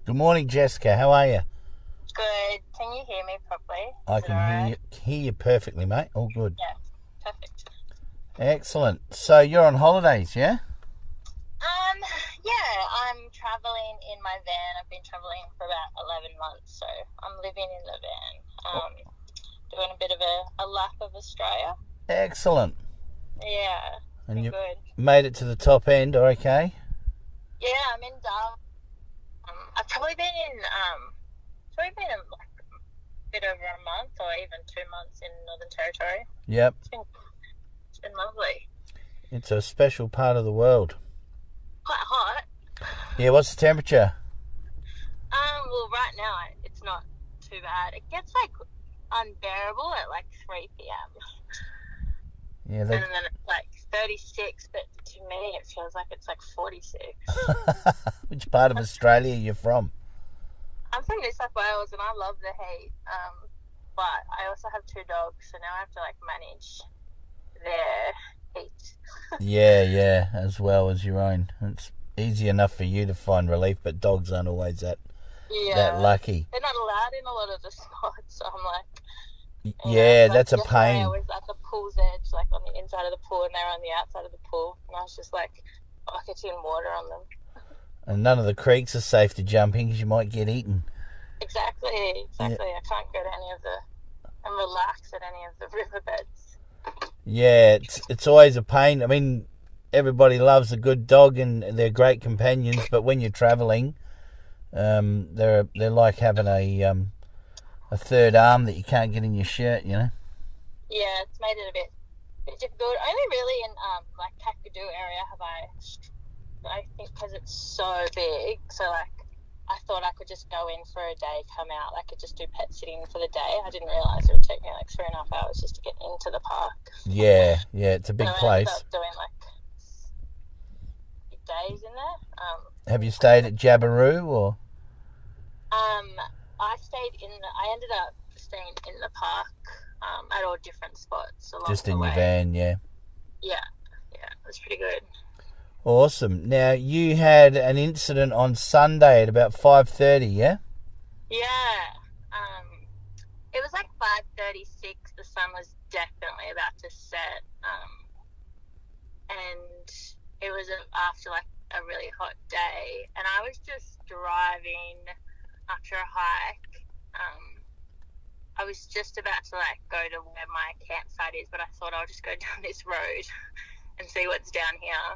Good morning, Jessica. How are you? Good. Can you hear me properly? I Is it can alright? hear you perfectly, mate. All good. Yeah. Perfect. Excellent. So you're on holidays, yeah? Um, yeah, I'm traveling in my van. I've been traveling for about 11 months, so I'm living in the van. Doing a bit of a lap of Australia. Excellent. Yeah, And been you good. made it to the top end, okay? Yeah, I'm in Darwin. I've probably been in like a bit over a month or even 2 months in Northern Territory. Yep. It's been lovely. It's a special part of the world. Quite hot. Yeah, what's the temperature? Well, right now it's not too bad. It gets like unbearable at like 3 p.m. Yeah, and then it's like 36, but to me it feels like it's like 46. Which part of Australia are you from? I'm from New South Wales and I love the heat. But I also have 2 dogs, so now I have to like manage their heat. Yeah, as well as your own. It's easy enough for you to find relief, but dogs aren't always that lucky. They're not allowed in a lot of the spots, so I'm like, Yeah, like that's a yesterday pain. I was at the pool's edge, like on the inside of the pool, and they were on the outside of the pool, and I was just like bucketing water on them. And none of the creeks are safe to jump in because you might get eaten. Exactly. Yeah. I can't go to any of and relax at any of the riverbeds. Yeah, it's always a pain. I mean, everybody loves a good dog and they're great companions, but when you're travelling, they're like having a third arm that you can't get in your shirt, you know. Yeah, it's made it a bit difficult. Only really in like Kakadu area have I think because it's so big. So like I thought I could just go in for a day, come out. I could just do pet sitting for the day. I didn't realise it would take me like 3.5 hours just to get into the park. Yeah, it's a big so place. I ended up doing like days in there. Have you stayed at Jabiru or? I ended up staying in the park at all different spots along Just the in way. your van, yeah. Yeah, it was pretty good. Awesome. Now, you had an incident on Sunday at about 5:30, yeah? Yeah. It was like 5:36. The sun was definitely about to set. And it was after like a really hot day. And I was just driving after a hike. I was just about to like go to where my campsite is, but I thought I'll just go down this road and see what's down here.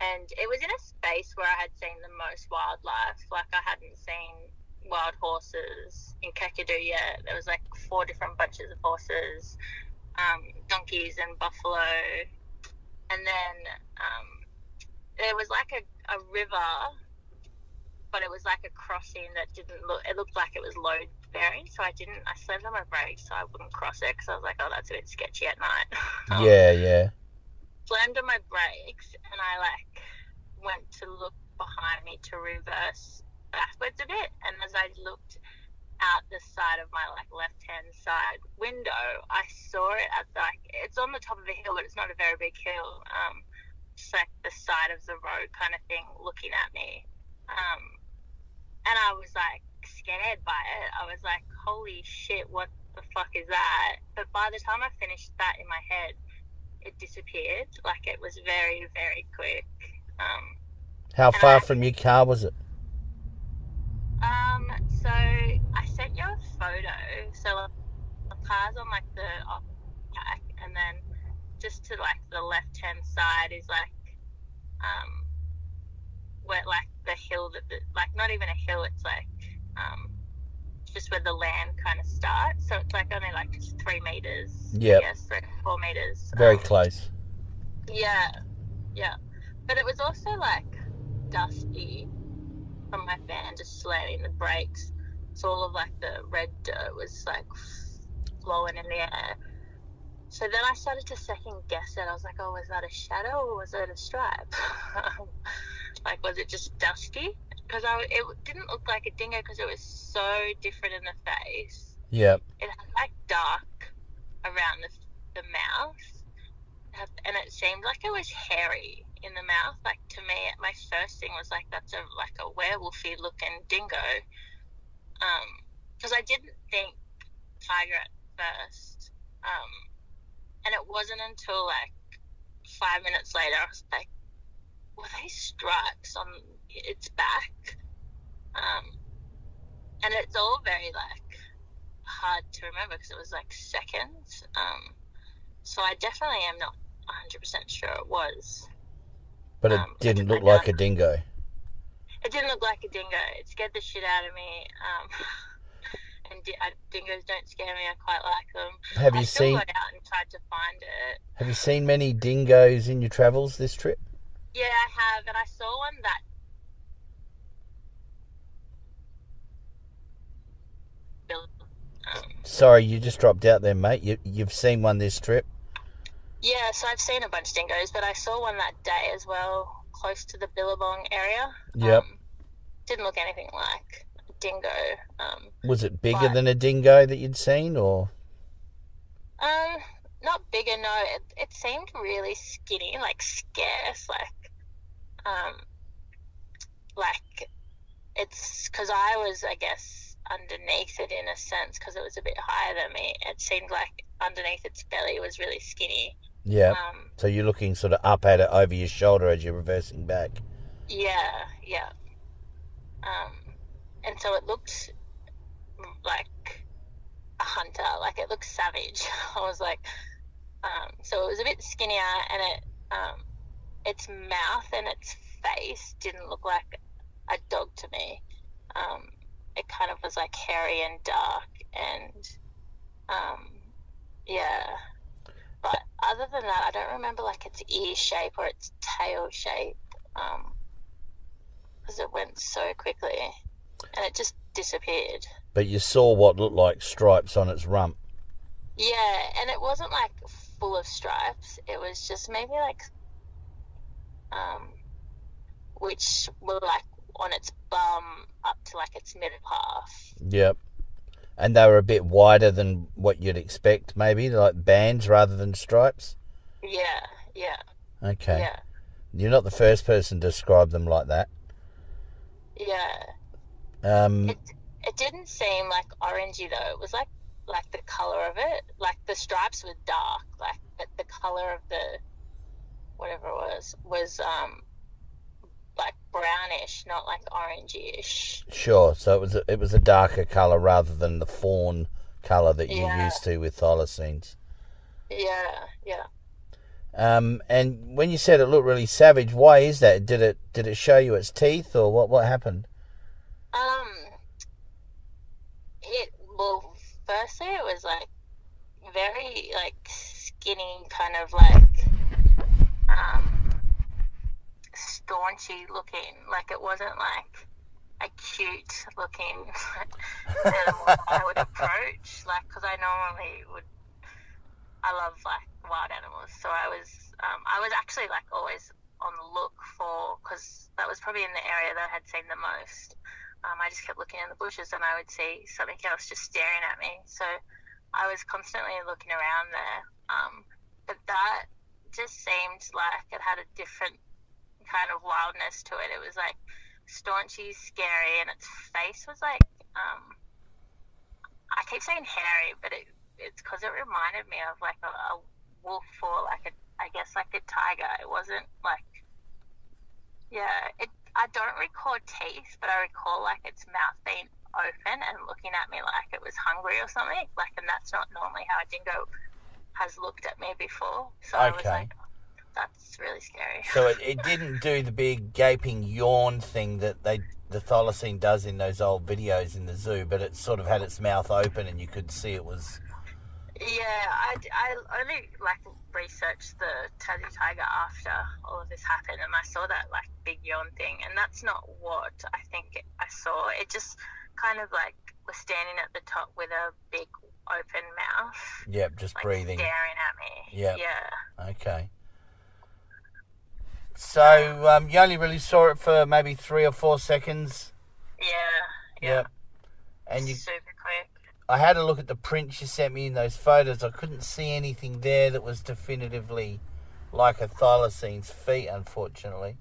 And it was in a space where I had seen the most wildlife. Like I hadn't seen wild horses in Kakadu yet. There was like 4 different bunches of horses, donkeys and buffalo. And then there was like a river, but it was like a crossing that it looked like it was load bearing. So I slammed on my brakes so I wouldn't cross it because I was like, oh, that's a bit sketchy at night. Yeah. Slammed on my brakes and I like went to look behind me to reverse backwards a bit, and as I looked out the side of my like left hand side window, I saw it at it's on the top of a hill, but it's not a very big hill, just like the side of the road kind of thing looking at me, and I was like scared by it. I was like, holy shit, what the fuck is that? But by the time I finished that in my head, it disappeared. Like it was very, very quick. How far from your car was it? So I sent you a photo. So the car's on like the back, and then just to like the left hand side is like where like the hill like not even a hill. It's like just where the land kind of starts. So it's like only like 3 meters. Yeah. Yes, 3 to 4 meters. Very close. Yeah. But it was also like dusty from my van just slamming the brakes. So all of like the red dirt was like flowing in the air. So then I started to second guess it. I was like, oh, was that a shadow or was it a stripe? Like, was it just dusty? Because it didn't look like a dingo because it was so different in the face. Yeah. It had like dark around the mouth, and it seemed like it was hairy in the mouth. Like, to me, my first thing was like, that's a werewolfy looking dingo. Because I didn't think tiger at first. And it wasn't until like 5 minutes later I was like, were they stripes on its back? And it's all very like hard to remember because it was like seconds. So I definitely am not 100% sure it was. But it didn't look like a dingo. It didn't look like a dingo. It scared the shit out of me. And dingoes don't scare me. I quite like them. I still got out and tried to find it. Have you seen many dingoes in your travels this trip? Yeah, I have, and I saw one that. Sorry, you just dropped out there, mate. You've seen one this trip? Yeah, so I've seen a bunch of dingoes, but I saw one that day as well, close to the Billabong area. Yep. Didn't look anything like a dingo. Was it bigger than a dingo that you'd seen, or? Not bigger, no. It seemed really skinny, like scarce, like it's because I was, I guess, underneath it in a sense because it was a bit higher than me. It seemed like underneath its belly was really skinny. Yeah. So you're looking sort of up at it over your shoulder as you're reversing back. Yeah. And so it looked like a hunter, like it looked savage. I was like, so it was a bit skinnier, and its mouth and its face didn't look like a dog to me. It kind of was like hairy and dark, and yeah. But other than that, I don't remember like its ear shape or its tail shape, because it went so quickly, and it just disappeared. But you saw what looked like stripes on its rump. Yeah, and it wasn't like full of stripes. It was just maybe like, which were like on its bum up to like its middle half. Yep. And they were a bit wider than what you'd expect, maybe, like bands rather than stripes? Yeah. Okay. Yeah. You're not the first person to describe them like that. Yeah. It didn't seem like orangey though. It was like the colour of it. Like the stripes were dark, like but the colour of the whatever it was like brownish, not like orangey-ish. Sure. So it was a darker colour rather than the fawn colour that you're used to with thylacines. Yeah. And when you said it looked really savage, why is that? Did it show you its teeth, or what happened? Well, firstly it was like very like skinny, kind of like staunchy looking. Like it wasn't like a cute looking animal I would approach. Like, because I love like wild animals, so I was actually like always on the look for, because that was probably in the area that I had seen the most. I just kept looking in the bushes and I would see something else just staring at me. So I was constantly looking around there. But that just seemed like it had a different kind of wildness to it. It was like staunchy, scary, and its face was like, I keep saying hairy, but it's because it reminded me of like a wolf or like I guess like a tiger. It wasn't like, I don't recall teeth, but I recall like its mouth being open and looking at me like it was hungry or something. Like, and that's not normally how a dingo has looked at me before. So I was like, that's really scary. So it didn't do the big gaping yawn thing that the thylacine does in those old videos in the zoo, but it sort of had its mouth open and you could see it was... Yeah, I only like researched the Tassie tiger after all of this happened, and I saw that like big yawn thing, and that's not what I think I saw. It just kind of like was standing at the top with a big open mouth. Yep, just like breathing, staring at me. Yep. Yeah. Okay. So you only really saw it for maybe 3 or 4 seconds. Yeah. Yep. And super quick. I had a look at the prints you sent me in those photos. I couldn't see anything there that was definitively like a Thylacine's feet, unfortunately.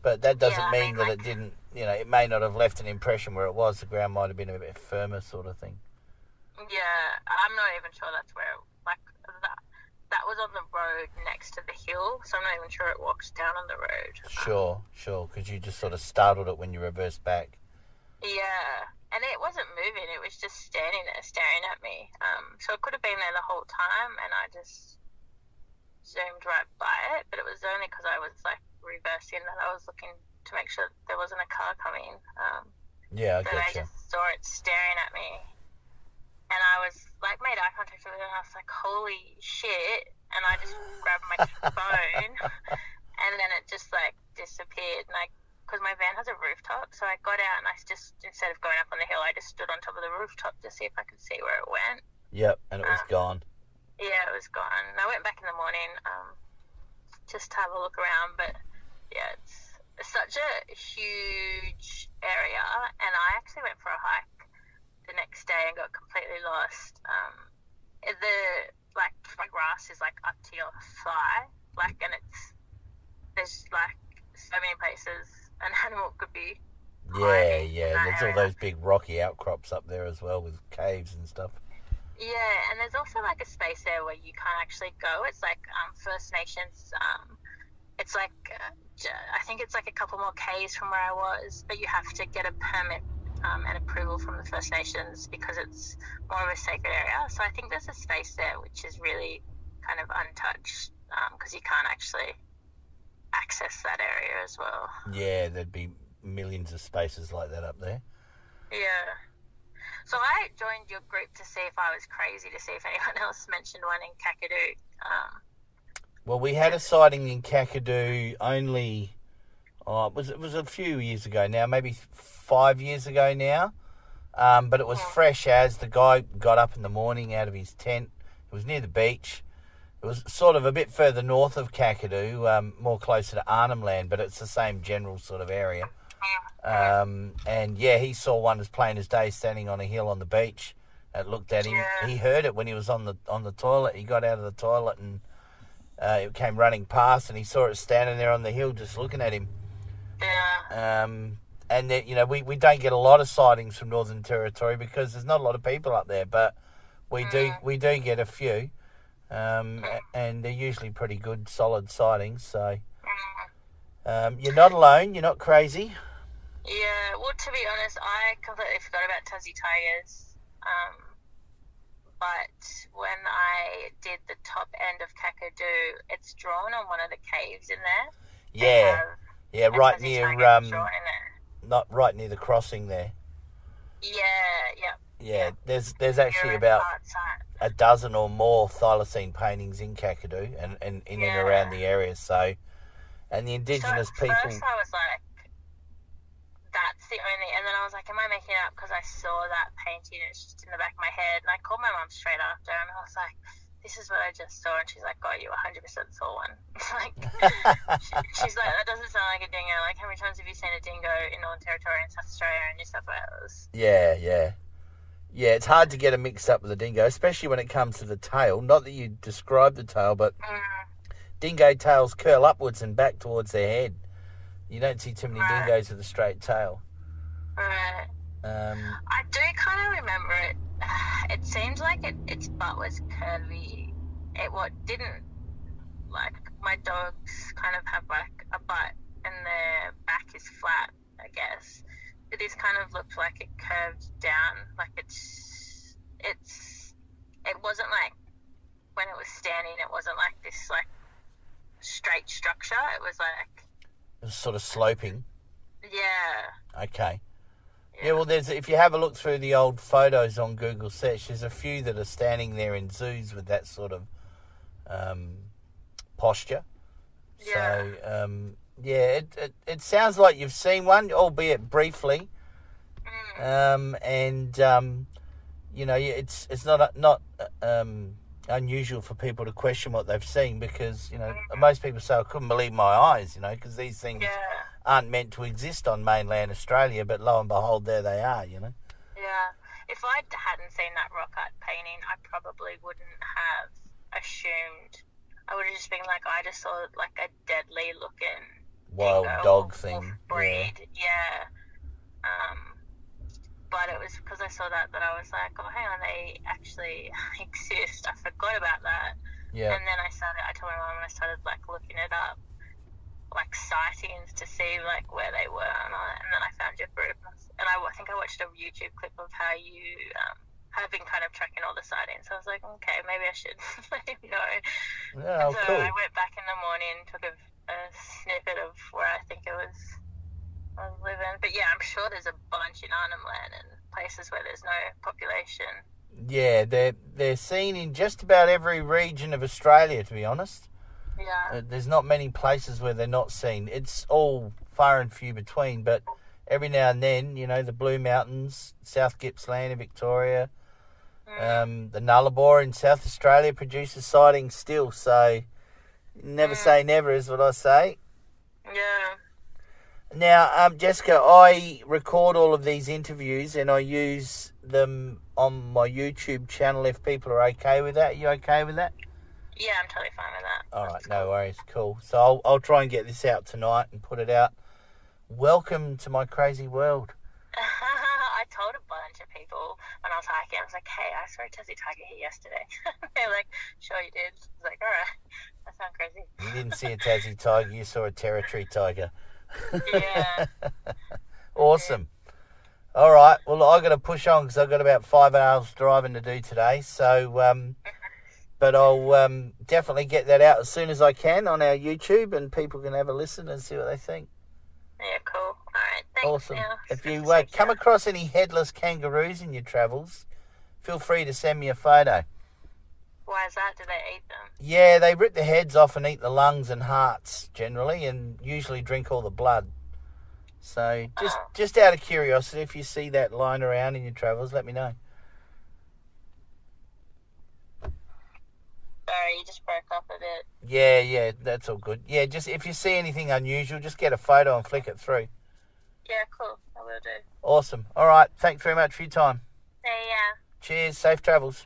But that doesn't mean that it didn't, it may not have left an impression where it was. The ground might have been a bit firmer sort of thing. Yeah, I'm not even sure that's where, that was on the road next to the hill, so I'm not even sure it walks down on the road. Sure, because you just sort of startled it when you reversed back. Yeah, and it wasn't moving, it was just standing there staring at me. So it could have been there the whole time, and I just zoomed right by it, but it was only because I was, reversing that I was looking to make sure there wasn't a car coming. Yeah, I but gotcha. I just saw it staring at me. And I was, made eye contact with it, and I was like, holy shit. And I just grabbed my phone, and then it just, disappeared. And because my van has a rooftop, so I got out, and I just, instead of going up on the hill, I just stood on top of the rooftop to see if I could see where it went. Yep, and it was gone. Yeah, it was gone. And I went back in the morning just to have a look around, but, yeah, it's such a huge area, and I actually went for a hike the next day and got completely lost. My grass is up to your thigh, and there's so many places an animal could be. Yeah. There's all those big rocky outcrops up there as well with caves and stuff. Yeah, and there's also a space there where you can't actually go. It's First Nations. It's I think it's a couple more k's from where I was, but you have to get a permit and approval from the First Nations because it's more of a sacred area. So I think there's a space there which is really kind of untouched because you can't actually access that area as well. Yeah, there'd be millions of spaces like that up there. Yeah. So I joined your group to see if I was crazy, to see if anyone else mentioned one in Kakadu. Well, we had a sighting in Kakadu only... it was a few years ago now, maybe 5 years ago now. But it was fresh as the guy got up in the morning out of his tent. It was near the beach. It was sort of a bit further north of Kakadu, more closer to Arnhem Land, but it's the same general sort of area. And yeah, he saw one as plain as day standing on a hill on the beach. It looked at him. Yeah. He heard it when he was on the toilet. He got out of the toilet and it came running past, and he saw it standing there on the hill just looking at him. Yeah. And then, we don't get a lot of sightings from Northern Territory because there's not a lot of people up there, but we do get a few, and they're usually pretty good, solid sightings. So you're not alone. You're not crazy. Yeah. Well, to be honest, I completely forgot about Tassie tigers. But when I did the top end of Kakadu, it's drawn on one of the caves in there. Yeah, right near not right near the crossing there. Yeah. There's actually about a dozen or more Thylacine paintings in Kakadu and in and around the area. So, and the indigenous people. First I was like, that's the only, and then I was like, am I making it up because I saw that painting? It's just in the back of my head, and I called my mum straight after, and I was like, this is what I just saw, and she's like, oh, you 100% saw one. She's like, that doesn't sound like a dingo. Like, how many times have you seen a dingo in Northern Territory and South Australia and New South Wales? Yeah, it's hard to get it mixed up with a dingo, especially when it comes to the tail. Not that you describe the tail, but dingo tails curl upwards and back towards their head. You don't see too many dingoes with a straight tail. Right. I do kind of remember it. It seemed like its butt was curvy. Didn't, my dogs kind of have a butt and their back is flat, I guess. But this kind of looked like it curved down, it wasn't when it was standing, it wasn't this straight structure. It was it was sort of sloping. Yeah. Okay. Yeah, well, if you have a look through the old photos on Google Search, there's a few that are standing there in zoos with that sort of posture. Yeah. So, it sounds like you've seen one, albeit briefly. It's not unusual for people to question what they've seen because, most people say, I couldn't believe my eyes, because these things aren't meant to exist on mainland Australia, but lo and behold, there they are, Yeah. If I hadn't seen that rock art painting, I probably wouldn't have assumed. I would have just being like, I just saw like a deadly looking wild dingo dog or thing. breed. Yeah. But it was because I saw that I was like, oh, hang on, they actually exist. I forgot about that. Yeah. And then I told my mum, and I started like looking it up, like sightings to see like where they were, and then I found your group, and I think I watched a YouTube clip of how you have been kind of tracking all the sightings. So I was like, okay, maybe I should let him know. Oh, so cool. I went back in the morning, took a snippet of where I think I was living. But yeah, I'm sure there's a bunch in Arnhem Land and places where there's no population. Yeah, they're seen in just about every region of Australia, to be honest. Yeah. There's not many places where they're not seen. It's all far and few between, but every now and then, you know, the Blue Mountains, South Gippsland in Victoria, the Nullarbor in South Australia produces sightings still, so never say never is what I say. Yeah. Now, Jessica, I record all of these interviews and I use them on my YouTube channel if people are okay with that. Are you okay with that? Yeah, I'm totally fine with that. All right, no worries, cool. So I'll try and get this out tonight and put it out. Welcome to my crazy world. I told a bunch of people when I was hiking, I was like, hey, I saw a Tassie tiger here yesterday. They're like, sure you did. I was like, all right, that sounds crazy. You didn't see a Tassie tiger, you saw a territory tiger. Yeah. Awesome. All right, well, I've got to push on because I've got about 5 hours driving to do today. So, but I'll definitely get that out as soon as I can on our YouTube and people can have a listen and see what they think. Yeah, cool. All right, thanks. Awesome. Now. If you come across any headless kangaroos in your travels, feel free to send me a photo. Why is that? Do they eat them? Yeah, they rip the heads off and eat the lungs and hearts generally, and usually drink all the blood. So just out of curiosity, if you see that lying around in your travels, let me know. Sorry, you just broke up a bit. Yeah, that's all good. Yeah, just if you see anything unusual, just get a photo and flick it through. Yeah, cool. I will do. Awesome. All right. Thanks very much for your time. Yeah. Cheers. Safe travels.